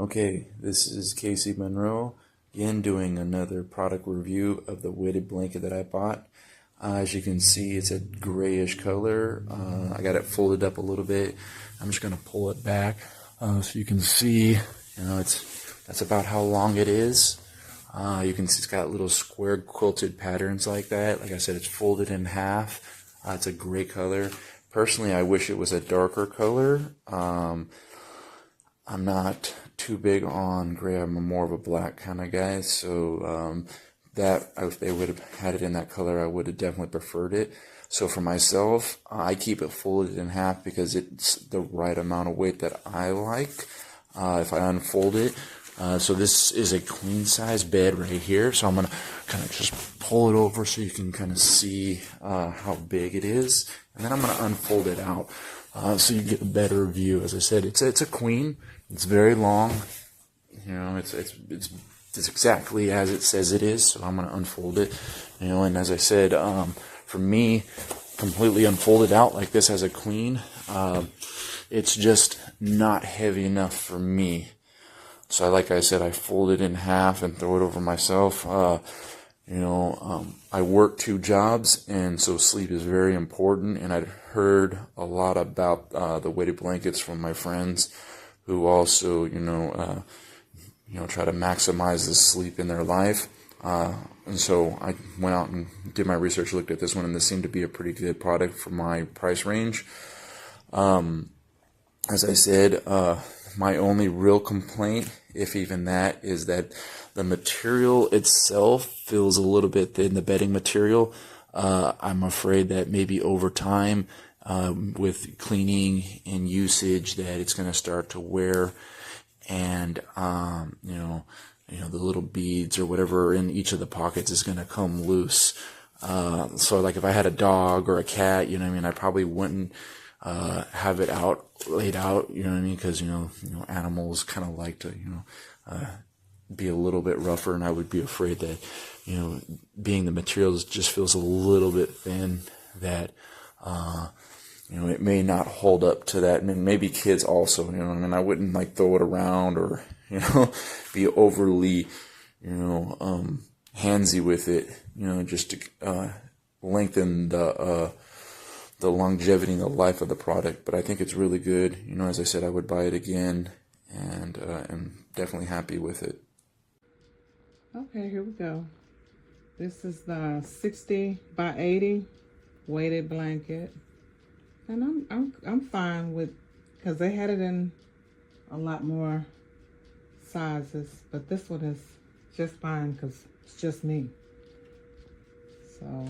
Okay, this is Casey Monroe, again doing another product review of the weighted blanket that I bought. As you can see, it's a grayish color. I got it folded up a little bit. I'm just going to pull it back so you can see, that's about how long it is. You can see it's got little square quilted patterns like that. Like I said, it's folded in half. It's a gray color. Personally, I wish it was a darker color. I'm not too big on gray. I'm more of a black kind of guy, so if they would have had it in that color, I would have definitely preferred it. So for myself, I keep it folded in half because it's the right amount of weight that I like if I unfold it. So this is a queen size bed right here, so I'm going to kind of just pull it over so you can kind of see how big it is, and then I'm going to unfold it out so you get a better view. As I said, it's a queen. It's very long. It's exactly as it says it is, so I'm going to unfold it. And as I said, for me, completely unfolded out like this as a queen, it's just not heavy enough for me. So like I said, I fold it in half and throw it over myself. I work 2 jobs, and so sleep is very important. And I'd heard a lot about the weighted blankets from my friends who also, try to maximize the sleep in their life. And so I went out and did my research, looked at this one, and this seemed to be a pretty good product for my price range. As I said, my only real complaint, if even that, is that the material itself feels a little bit thin, the bedding material. I'm afraid that maybe over time, with cleaning and usage, that it's going to start to wear, and the little beads or whatever in each of the pockets is going to come loose. So like if I had a dog or a cat, I probably wouldn't have it laid out, because animals kind of like to be a little bit rougher, and I would be afraid that being the materials just feels a little bit thin, that it may not hold up to that. And maybe kids also, I wouldn't like throw it around or be overly handsy with it, just to lengthen the longevity and the life of the product. But I think it's really good. As I said, I would buy it again, and I'm definitely happy with it. Okay, here we go. This is the 60 by 80 weighted blanket, and I'm fine with, because they had it in a lot more sizes, but this one is just fine because it's just me. So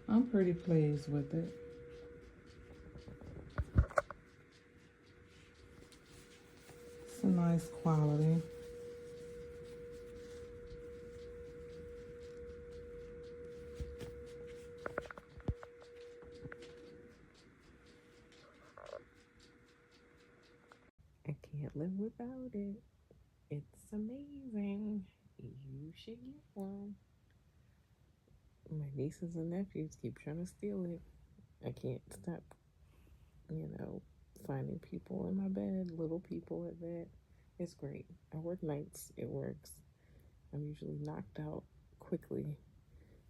I'm pretty pleased with it. It's a nice quality. I can't live without it. It's amazing. You should get one. My nieces and nephews keep trying to steal it. I can't stop, finding people in my bed, little people at that. It's great. I work nights. It works. I'm usually knocked out quickly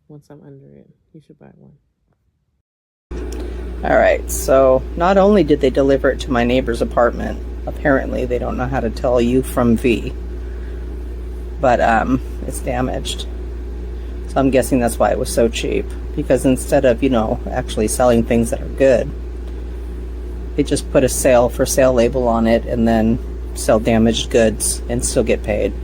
once I'm under it. You should buy one. Alright, so not only did they deliver it to my neighbor's apartment, apparently they don't know how to tell U from V, but it's damaged. So I'm guessing that's why it was so cheap, because instead of, actually selling things that are good, they just put a for sale label on it and then sell damaged goods and still get paid.